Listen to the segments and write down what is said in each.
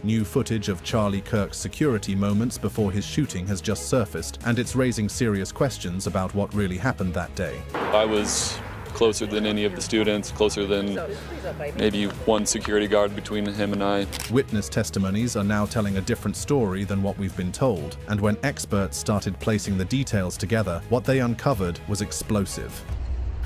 New footage of Charlie Kirk's security moments before his shooting has just surfaced, and it's raising serious questions about what really happened that day. I was closer than any of the students, closer than maybe one security guard between him and I. Witness testimonies are now telling a different story than what we've been told, and when experts started placing the details together, what they uncovered was explosive.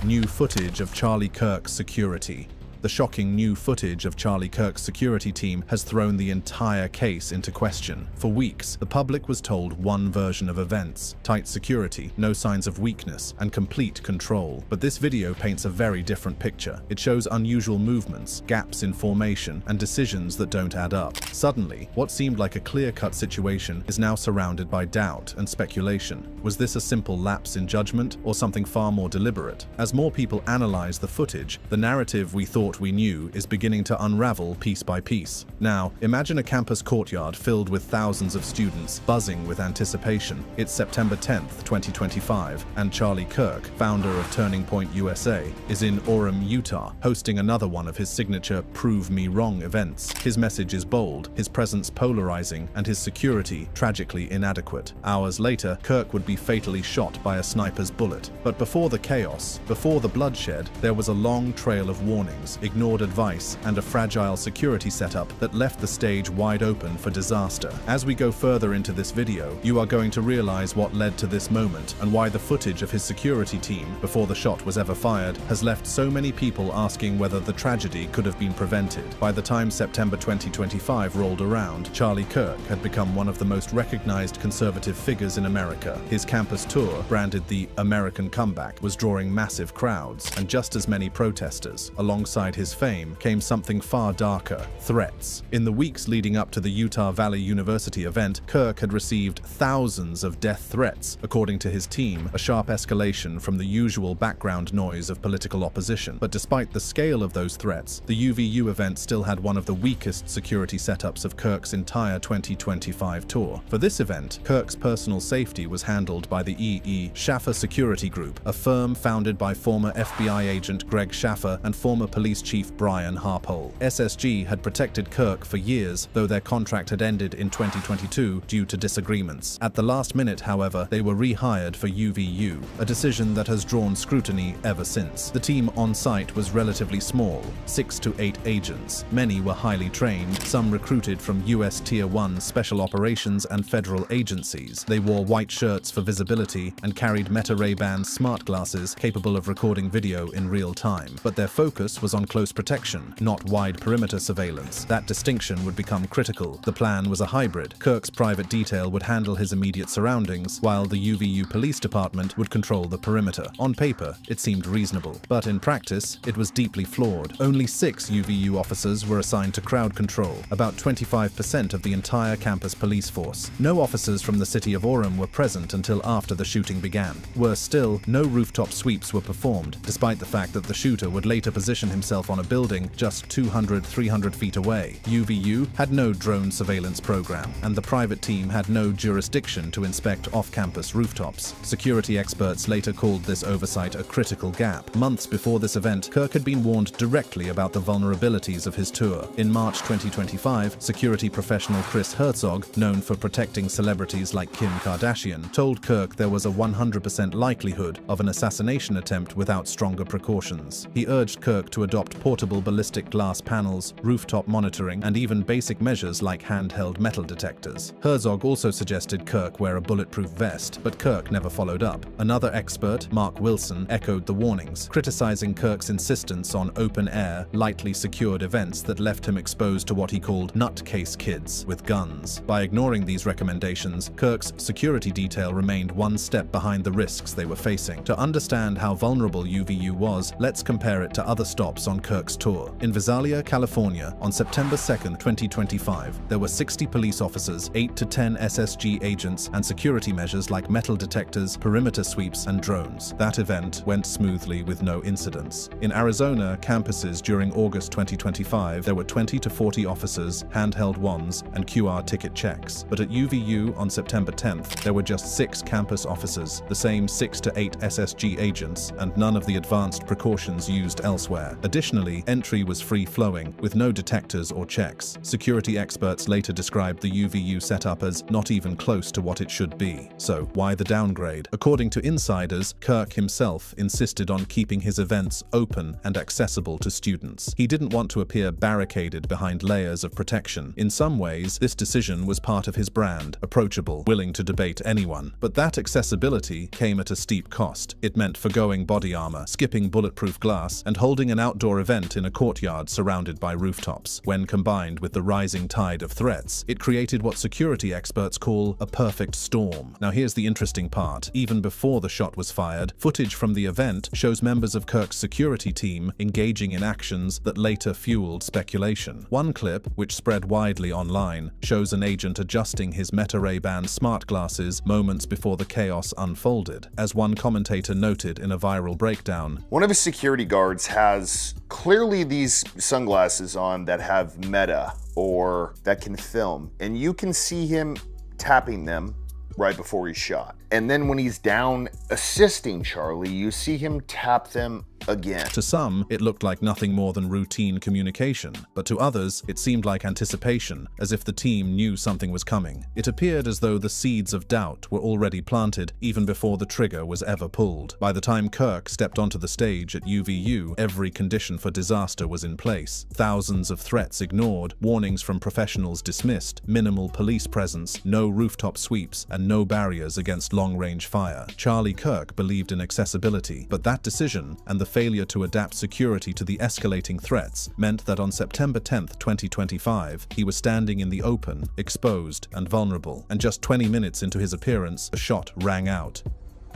New footage of Charlie Kirk's security. The shocking new footage of Charlie Kirk's security team has thrown the entire case into question. For weeks, the public was told one version of events: tight security, no signs of weakness, and complete control. But this video paints a very different picture. It shows unusual movements, gaps in formation, and decisions that don't add up. Suddenly, what seemed like a clear-cut situation is now surrounded by doubt and speculation. Was this a simple lapse in judgment, or something far more deliberate? As more people analyze the footage, the narrative we thought we knew is beginning to unravel piece by piece. Now, imagine a campus courtyard filled with thousands of students, buzzing with anticipation. It's September 10th, 2025, and Charlie Kirk, founder of Turning Point USA, is in Orem, Utah, hosting another one of his signature Prove Me Wrong events. His message is bold, his presence polarizing, and his security tragically inadequate. Hours later, Kirk would be fatally shot by a sniper's bullet. But before the chaos, before the bloodshed, there was a long trail of warnings, ignored advice, and a fragile security setup that left the stage wide open for disaster. As we go further into this video, you are going to realize what led to this moment and why the footage of his security team, before the shot was ever fired, has left so many people asking whether the tragedy could have been prevented. By the time September 2025 rolled around, Charlie Kirk had become one of the most recognized conservative figures in America. His campus tour, branded the American Comeback, was drawing massive crowds, and just as many protesters. Alongside his fame came something far darker: threats. In the weeks leading up to the Utah Valley University event, Kirk had received thousands of death threats. According to his team, a sharp escalation from the usual background noise of political opposition. But despite the scale of those threats, the UVU event still had one of the weakest security setups of Kirk's entire 2025 tour. For this event, Kirk's personal safety was handled by the E.E. Schaffer Security Group, a firm founded by former FBI agent Greg Schaffer and former police chief Brian Harpole. SSG had protected Kirk for years, though their contract had ended in 2022 due to disagreements. At the last minute, however, they were rehired for UVU, a decision that has drawn scrutiny ever since. The team on site was relatively small, 6 to 8 agents. Many were highly trained, some recruited from US Tier 1 special operations and federal agencies. They wore white shirts for visibility and carried Meta Ray-Ban smart glasses capable of recording video in real time. But their focus was on close protection, not wide perimeter surveillance. That distinction would become critical. The plan was a hybrid. Kirk's private detail would handle his immediate surroundings, while the UVU police department would control the perimeter. On paper, it seemed reasonable, but in practice, it was deeply flawed. Only 6 UVU officers were assigned to crowd control, about 25% of the entire campus police force. No officers from the city of Orem were present until after the shooting began. Worse still, no rooftop sweeps were performed, despite the fact that the shooter would later position himself on a building just 200-300 feet away. UVU had no drone surveillance program, and the private team had no jurisdiction to inspect off-campus rooftops. Security experts later called this oversight a critical gap. Months before this event, Kirk had been warned directly about the vulnerabilities of his tour. In March 2025, security professional Chris Herzog, known for protecting celebrities like Kim Kardashian, told Kirk there was a 100% likelihood of an assassination attempt without stronger precautions. He urged Kirk to adopt portable ballistic glass panels, rooftop monitoring, and even basic measures like handheld metal detectors. Herzog also suggested Kirk wear a bulletproof vest, but Kirk never followed up. Another expert, Mark Wilson, echoed the warnings, criticizing Kirk's insistence on open-air, lightly secured events that left him exposed to what he called nutcase kids with guns. By ignoring these recommendations, Kirk's security detail remained one step behind the risks they were facing. To understand how vulnerable UVU was, let's compare it to other stops on Kirk's tour. In Visalia, California, on September 2nd, 2025, there were 60 police officers, 8 to 10 SSG agents, and security measures like metal detectors, perimeter sweeps, and drones. That event went smoothly with no incidents. In Arizona campuses during August 2025, there were 20 to 40 officers, handheld wands, and QR ticket checks. But at UVU on September 10th, there were just 6 campus officers, the same 6 to 8 SSG agents, and none of the advanced precautions used elsewhere. Additionally, Additionally, entry was free-flowing, with no detectors or checks. Security experts later described the UVU setup as not even close to what it should be. So, why the downgrade? According to insiders, Kirk himself insisted on keeping his events open and accessible to students. He didn't want to appear barricaded behind layers of protection. In some ways, this decision was part of his brand, approachable, willing to debate anyone. But that accessibility came at a steep cost. It meant forgoing body armor, skipping bulletproof glass, and holding an outdoor event in a courtyard surrounded by rooftops. When combined with the rising tide of threats, it created what security experts call a perfect storm. Now here's the interesting part. Even before the shot was fired, footage from the event shows members of Kirk's security team engaging in actions that later fueled speculation. One clip, which spread widely online, shows an agent adjusting his Meta Ray-Ban smart glasses moments before the chaos unfolded. As one commentator noted in a viral breakdown, one of his security guards has clearly these sunglasses on that have Meta or that can film, and you can see him tapping them right before he's shot. And then when he's down assisting Charlie, you see him tap them again. To some, it looked like nothing more than routine communication, but to others, it seemed like anticipation, as if the team knew something was coming. It appeared as though the seeds of doubt were already planted even before the trigger was ever pulled. By the time Kirk stepped onto the stage at UVU, every condition for disaster was in place. Thousands of threats ignored, warnings from professionals dismissed, minimal police presence, no rooftop sweeps, and no barriers against long-range fire. Charlie Kirk believed in accessibility, but that decision and the failure to adapt security to the escalating threats meant that on September 10, 2025, he was standing in the open, exposed and vulnerable, and just 20 minutes into his appearance, a shot rang out.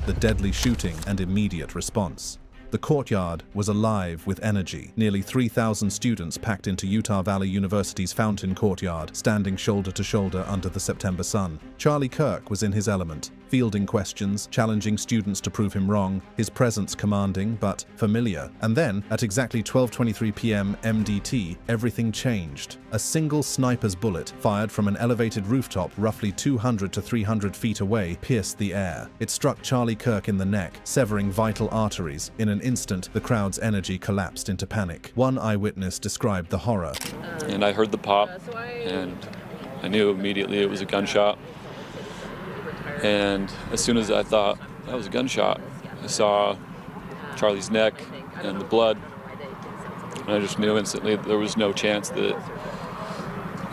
The deadly shooting and immediate response. The courtyard was alive with energy. Nearly 3,000 students packed into Utah Valley University's Fountain Courtyard, standing shoulder to shoulder under the September sun. Charlie Kirk was in his element, fielding questions, challenging students to prove him wrong, his presence commanding but familiar. And then, at exactly 12:23 p.m. MDT, everything changed. A single sniper's bullet, fired from an elevated rooftop roughly 200 to 300 feet away, pierced the air. It struck Charlie Kirk in the neck, severing vital arteries. In an instant, the crowd's energy collapsed into panic. One eyewitness described the horror. And I heard the pop, and I knew immediately it was a gunshot. And as soon as I thought that was a gunshot, I saw Charlie's neck and the blood, and I just knew instantly that there was no chance that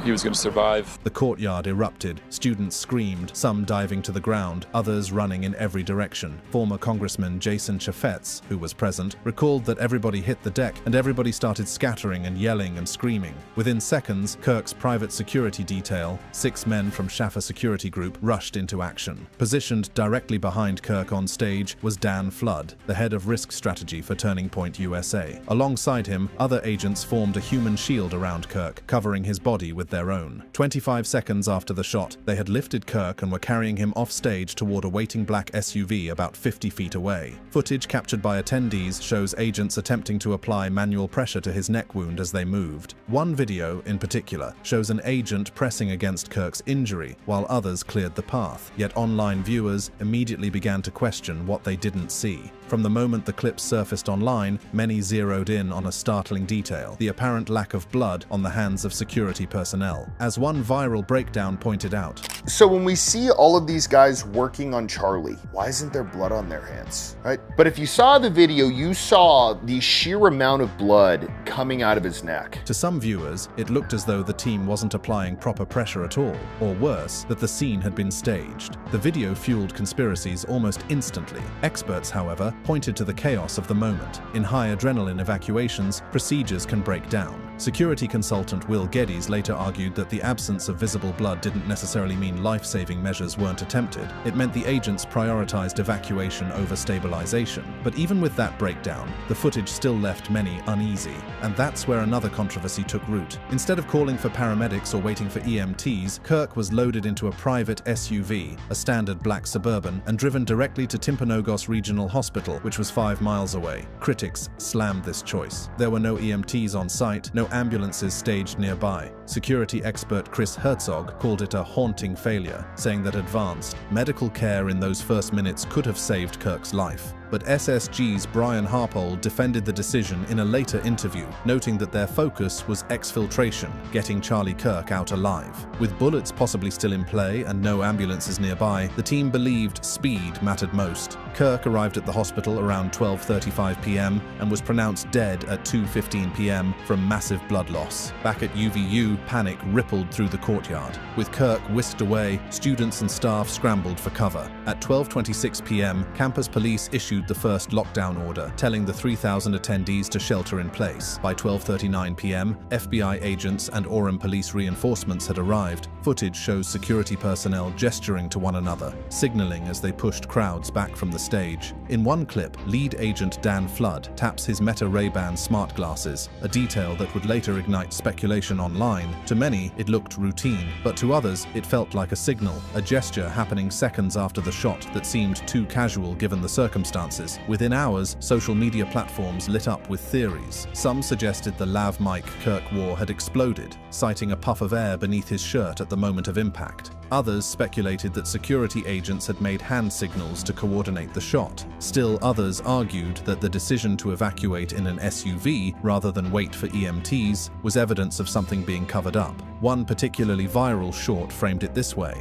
he was going to survive. The courtyard erupted. Students screamed, some diving to the ground, others running in every direction. Former Congressman Jason Chaffetz, who was present, recalled that everybody hit the deck and everybody started scattering and yelling and screaming. Within seconds, Kirk's private security detail, 6 men from Schaffer Security Group, rushed into action. Positioned directly behind Kirk on stage was Dan Flood, the head of risk strategy for Turning Point USA. Alongside him, other agents formed a human shield around Kirk, covering his body with their own. 25 seconds after the shot, they had lifted Kirk and were carrying him off stage toward a waiting black SUV about 50 feet away. Footage captured by attendees shows agents attempting to apply manual pressure to his neck wound as they moved. One video, in particular, shows an agent pressing against Kirk's injury, while others cleared the path. Yet online viewers immediately began to question what they didn't see. From the moment the clips surfaced online, many zeroed in on a startling detail: the apparent lack of blood on the hands of security personnel. As one viral breakdown pointed out, so when we see all of these guys working on Charlie, why isn't there blood on their hands, right? But if you saw the video, you saw the sheer amount of blood coming out of his neck. To some viewers, it looked as though the team wasn't applying proper pressure at all, or worse, that the scene had been staged. The video fueled conspiracies almost instantly. Experts, however, pointed to the chaos of the moment. In high adrenaline evacuations, procedures can break down. Security consultant Will Geddes later argued that the absence of visible blood didn't necessarily mean life-saving measures weren't attempted. It meant the agents prioritized evacuation over stabilization. But even with that breakdown, the footage still left many uneasy. And that's where another controversy took root. Instead of calling for paramedics or waiting for EMTs, Kirk was loaded into a private SUV, a standard black Suburban, and driven directly to Timpanogos Regional Hospital, which was 5 miles away. Critics slammed this choice. There were no EMTs on site, no ambulances staged nearby. Security expert Chris Herzog called it a haunting failure, saying that advanced medical care in those first minutes could have saved Kirk's life. But SSG's Brian Harpole defended the decision in a later interview, noting that their focus was exfiltration, getting Charlie Kirk out alive. With bullets possibly still in play and no ambulances nearby, the team believed speed mattered most. Kirk arrived at the hospital around 12:35 p.m. and was pronounced dead at 2:15 p.m. from massive blood loss. Back at UVU, panic rippled through the courtyard. With Kirk whisked away, students and staff scrambled for cover. At 12:26 p.m., campus police issued the first lockdown order, telling the 3,000 attendees to shelter in place. By 12:39 p.m., FBI agents and Orem police reinforcements had arrived. Footage shows security personnel gesturing to one another, signaling as they pushed crowds back from the stage. In one clip, lead agent Dan Flood taps his Meta Ray-Ban smart glasses, a detail that would later ignite speculation online. To many, it looked routine, but to others, it felt like a signal, a gesture happening seconds after the shot that seemed too casual given the circumstances. Within hours, social media platforms lit up with theories. Some suggested the lav mic Kirk wore had exploded, citing a puff of air beneath his shirt at the moment of impact. Others speculated that security agents had made hand signals to coordinate the shot. Still others argued that the decision to evacuate in an SUV rather than wait for EMTs was evidence of something being covered up. One particularly viral short framed it this way.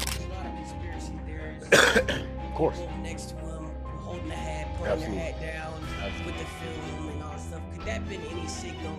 Of course. Next to him, holding the hat, putting their hat down, with the film and all stuff. Could that have been any signal?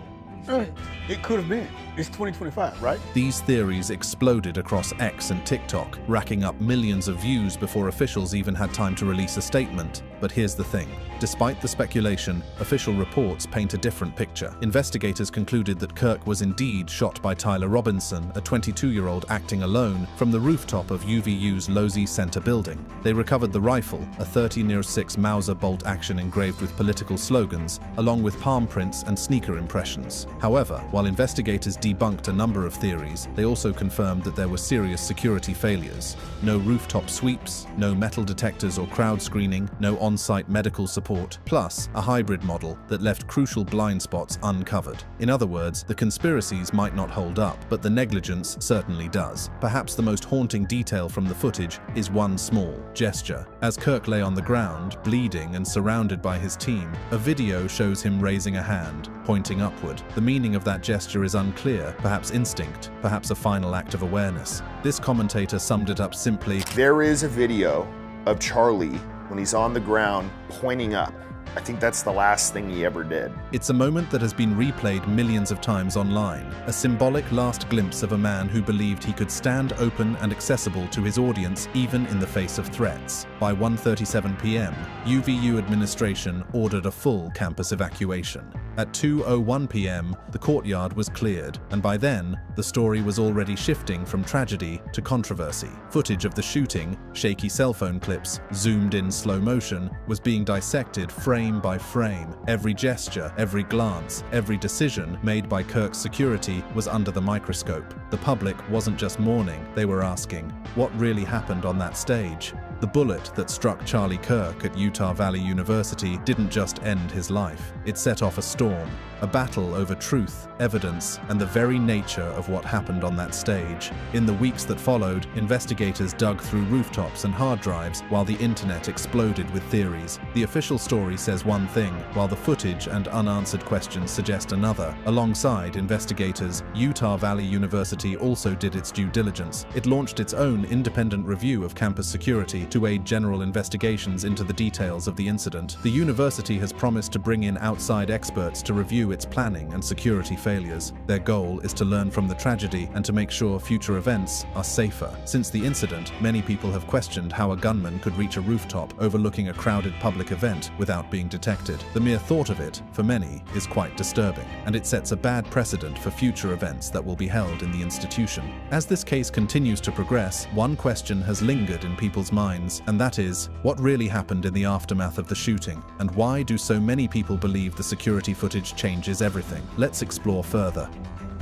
It could have been. It's 2025, right? These theories exploded across X and TikTok, racking up millions of views before officials even had time to release a statement. But here's the thing. Despite the speculation, official reports paint a different picture. Investigators concluded that Kirk was indeed shot by Tyler Robinson, a 22-year-old acting alone, from the rooftop of UVU's Losey Center building. They recovered the rifle, a 30-06 Mauser bolt action engraved with political slogans, along with palm prints and sneaker impressions. However, while investigators debunked a number of theories, they also confirmed that there were serious security failures. No rooftop sweeps, no metal detectors or crowd screening, no on-site medical support, plus a hybrid model that left crucial blind spots uncovered. In other words, the conspiracies might not hold up, but the negligence certainly does. Perhaps the most haunting detail from the footage is one small gesture. As Kirk lay on the ground, bleeding and surrounded by his team, a video shows him raising a hand, pointing upward. The meaning of that gesture is unclear, perhaps instinct, perhaps a final act of awareness. This commentator summed it up simply: There is a video of Charlie when he's on the ground pointing up. I think that's the last thing he ever did. It's a moment that has been replayed millions of times online, a symbolic last glimpse of a man who believed he could stand open and accessible to his audience even in the face of threats. By 1:37 p.m., UVU administration ordered a full campus evacuation. At 2:01 p.m., the courtyard was cleared, and by then, the story was already shifting from tragedy to controversy. Footage of the shooting, shaky cell phone clips, zoomed in slow motion, was being dissected frame by frame. Every gesture, every glance, every decision made by Kirk's security was under the microscope. The public wasn't just mourning, they were asking, what really happened on that stage? The bullet that struck Charlie Kirk at Utah Valley University didn't just end his life. It set off a storm, a battle over truth, evidence, and the very nature of what happened on that stage. In the weeks that followed, investigators dug through rooftops and hard drives while the internet exploded with theories. The official story says one thing, while the footage and unanswered questions suggest another. Alongside investigators, Utah Valley University also did its due diligence. It launched its own independent review of campus security to aid general investigations into the details of the incident. The university has promised to bring in outside experts to review its planning and security failures. Their goal is to learn from the tragedy and to make sure future events are safer. Since the incident, many people have questioned how a gunman could reach a rooftop overlooking a crowded public event without being detected. The mere thought of it, for many, is quite disturbing, and it sets a bad precedent for future events that will be held in the institution. As this case continues to progress, one question has lingered in people's minds, and that is, what really happened in the aftermath of the shooting, and why do so many people believe the security footage changes everything? Let's explore further.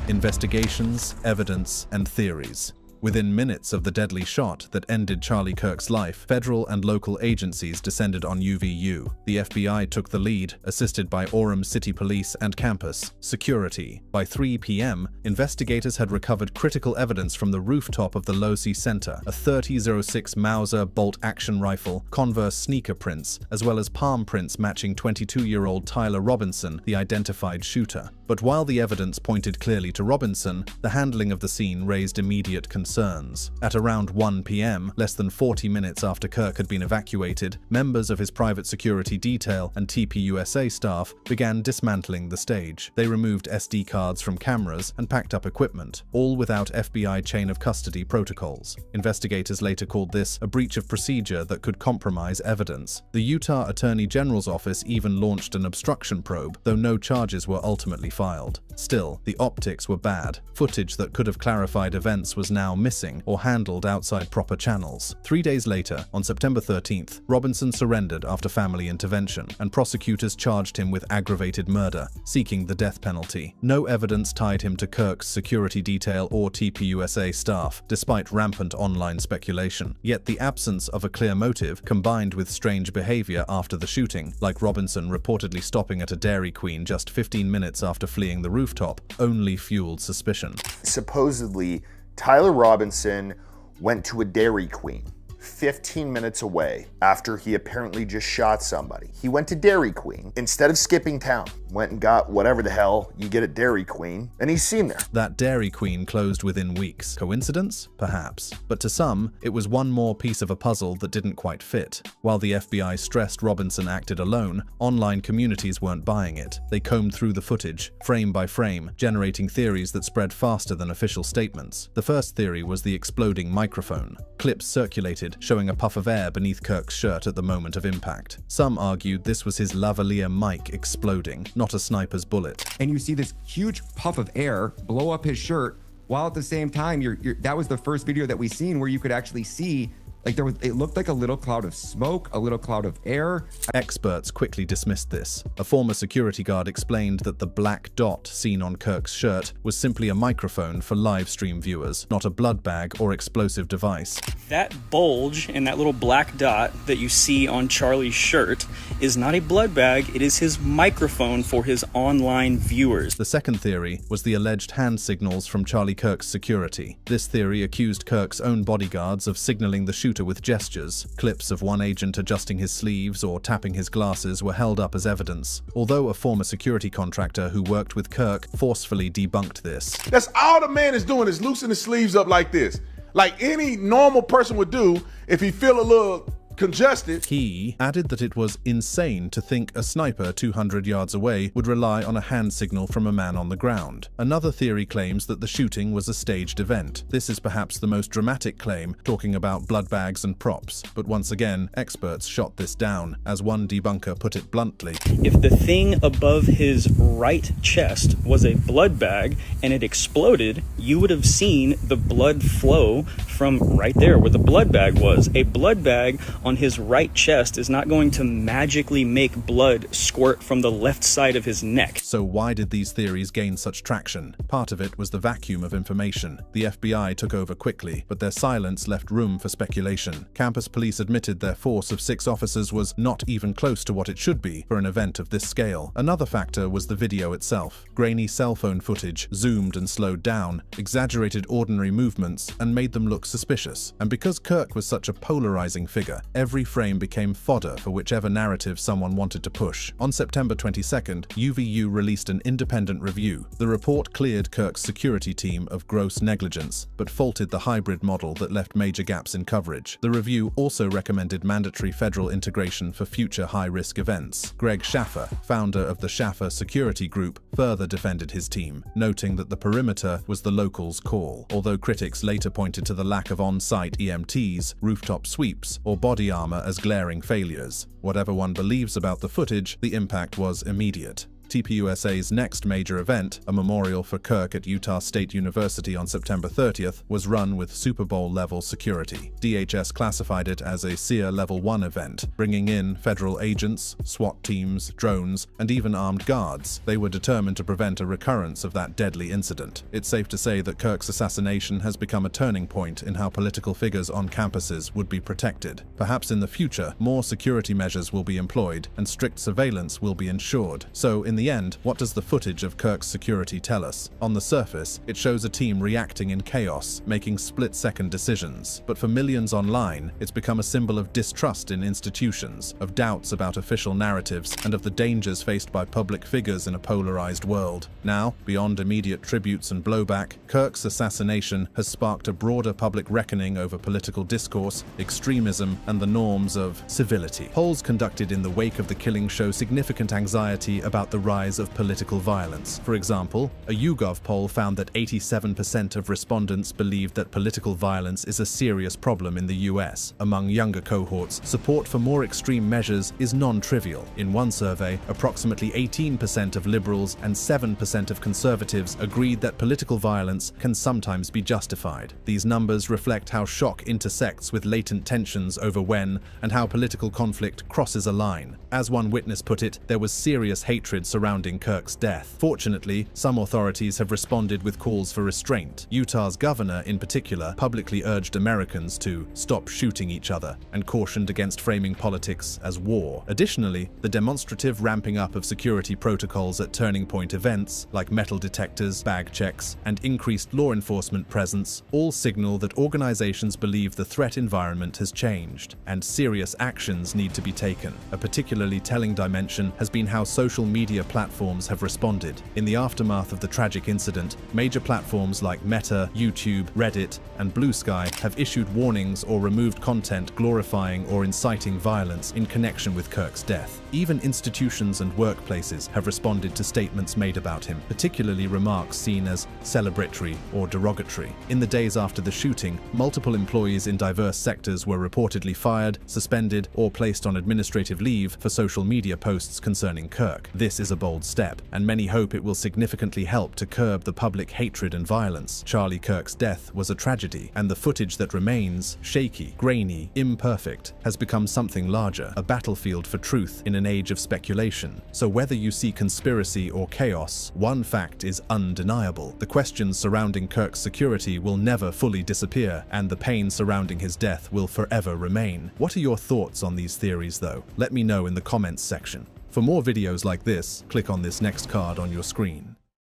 Investigations, evidence, and theories. Within minutes of the deadly shot that ended Charlie Kirk's life, federal and local agencies descended on UVU. The FBI took the lead, assisted by Orem City Police and campus security. By 3 p.m., investigators had recovered critical evidence from the rooftop of the Losi Center, a .30-06 Mauser bolt-action rifle, Converse sneaker prints, as well as palm prints matching 22-year-old Tyler Robinson, the identified shooter. But while the evidence pointed clearly to Robinson, the handling of the scene raised immediate concerns. At around 1 p.m., less than 40 minutes after Kirk had been evacuated, members of his private security detail and TPUSA staff began dismantling the stage. They removed SD cards from cameras and packed up equipment, all without FBI chain of custody protocols. Investigators later called this a breach of procedure that could compromise evidence. The Utah Attorney General's office even launched an obstruction probe, though no charges were ultimately filed. Still, the optics were bad. Footage that could have clarified events was now missing or handled outside proper channels. 3 days later, on September 13th, Robinson surrendered after family intervention, and prosecutors charged him with aggravated murder, seeking the death penalty. No evidence tied him to Kirk's security detail or TPUSA staff, despite rampant online speculation. Yet the absence of a clear motive, combined with strange behavior after the shooting, like Robinson reportedly stopping at a Dairy Queen just 15 minutes after fleeing the rooftop, only fueled suspicion. Supposedly, Tyler Robinson went to a Dairy Queen 15 minutes away after he apparently just shot somebody. He went to Dairy Queen instead of skipping town. Went and got whatever the hell you get at Dairy Queen, and he's seen there. That Dairy Queen closed within weeks. Coincidence? Perhaps. But to some, it was one more piece of a puzzle that didn't quite fit. While the FBI stressed Robinson acted alone, online communities weren't buying it. They combed through the footage, frame by frame, generating theories that spread faster than official statements. The first theory was the exploding microphone. Clips circulated, showing a puff of air beneath Kirk's shirt at the moment of impact. Some argued this was his lavalier mic exploding, not a sniper's bullet. And you see this huge puff of air blow up his shirt, while at the same time, that was the first video that we seen where you could actually see, like, it looked like a little cloud of smoke, a little cloud of air. Experts quickly dismissed this. A former security guard explained that the black dot seen on Kirk's shirt was simply a microphone for live stream viewers, not a blood bag or explosive device. That bulge and that little black dot that you see on Charlie's shirt is not a blood bag, it is his microphone for his online viewers. The second theory was the alleged hand signals from Charlie Kirk's security. This theory accused Kirk's own bodyguards of signaling the shooter with gestures. Clips of one agent adjusting his sleeves or tapping his glasses were held up as evidence, although a former security contractor who worked with Kirk forcefully debunked this. That's all the man is doing, is loosening his sleeves up like this. Like any normal person would do if he feel a little congested. He added that it was insane to think a sniper 200 yards away would rely on a hand signal from a man on the ground. Another theory claims that the shooting was a staged event. This is perhaps the most dramatic claim, talking about blood bags and props. But once again, experts shot this down, as one debunker put it bluntly. If the thing above his right chest was a blood bag and it exploded, you would have seen the blood flow from right there where the blood bag was. A blood bag on his right chest is not going to magically make blood squirt from the left side of his neck. So why did these theories gain such traction? Part of it was the vacuum of information. The FBI took over quickly, but their silence left room for speculation. Campus police admitted their force of 6 officers was not even close to what it should be for an event of this scale. Another factor was the video itself. Grainy cell phone footage, zoomed and slowed down, exaggerated ordinary movements, and made them look suspicious. And because Kirk was such a polarizing figure, every frame became fodder for whichever narrative someone wanted to push. On September 22nd, UVU released an independent review. The report cleared Kirk's security team of gross negligence, but faulted the hybrid model that left major gaps in coverage. The review also recommended mandatory federal integration for future high-risk events. Greg Schaffer, founder of the Schaffer Security Group, further defended his team, noting that the perimeter was the locals' call, although critics later pointed to the lack of on-site EMTs, rooftop sweeps, or body armor as glaring failures. Whatever one believes about the footage, the impact was immediate. TPUSA's next major event, a memorial for Kirk at Utah State University on September 30th, was run with Super Bowl-level security. DHS classified it as a SEER Level 1 event, bringing in federal agents, SWAT teams, drones, and even armed guards. They were determined to prevent a recurrence of that deadly incident. It's safe to say that Kirk's assassination has become a turning point in how political figures on campuses would be protected. Perhaps in the future, more security measures will be employed and strict surveillance will be ensured. So, in the end, what does the footage of Kirk's security tell us? On the surface, it shows a team reacting in chaos, making split-second decisions. But for millions online, it's become a symbol of distrust in institutions, of doubts about official narratives, and of the dangers faced by public figures in a polarized world. Now, beyond immediate tributes and blowback, Kirk's assassination has sparked a broader public reckoning over political discourse, extremism, and the norms of civility. Polls conducted in the wake of the killing show significant anxiety about the rise of political violence. For example, a YouGov poll found that 87% of respondents believed that political violence is a serious problem in the US. Among younger cohorts, support for more extreme measures is non-trivial. In one survey, approximately 18% of liberals and 7% of conservatives agreed that political violence can sometimes be justified. These numbers reflect how shock intersects with latent tensions over when and how political conflict crosses a line. As one witness put it, there was serious hatred surrounding Kirk's death. Fortunately, some authorities have responded with calls for restraint. Utah's governor, in particular, publicly urged Americans to stop shooting each other and cautioned against framing politics as war. Additionally, the demonstrative ramping up of security protocols at turning point events, like metal detectors, bag checks, and increased law enforcement presence, all signal that organizations believe the threat environment has changed, and serious actions need to be taken. A particularly telling dimension has been how social media platforms have responded. In the aftermath of the tragic incident, major platforms like Meta, YouTube, Reddit, and Blue Sky have issued warnings or removed content glorifying or inciting violence in connection with Kirk's death. Even institutions and workplaces have responded to statements made about him, particularly remarks seen as celebratory or derogatory. In the days after the shooting, multiple employees in diverse sectors were reportedly fired, suspended, or placed on administrative leave for social media posts concerning Kirk. This is a bold step, and many hope it will significantly help to curb the public hatred and violence. Charlie Kirk's death was a tragedy, and the footage that remains, shaky, grainy, imperfect, has become something larger, a battlefield for truth in an age of speculation. So whether you see conspiracy or chaos, one fact is undeniable. The questions surrounding Kirk's security will never fully disappear, and the pain surrounding his death will forever remain. What are your thoughts on these theories, though? Let me know in the comments section. For more videos like this, click on this next card on your screen.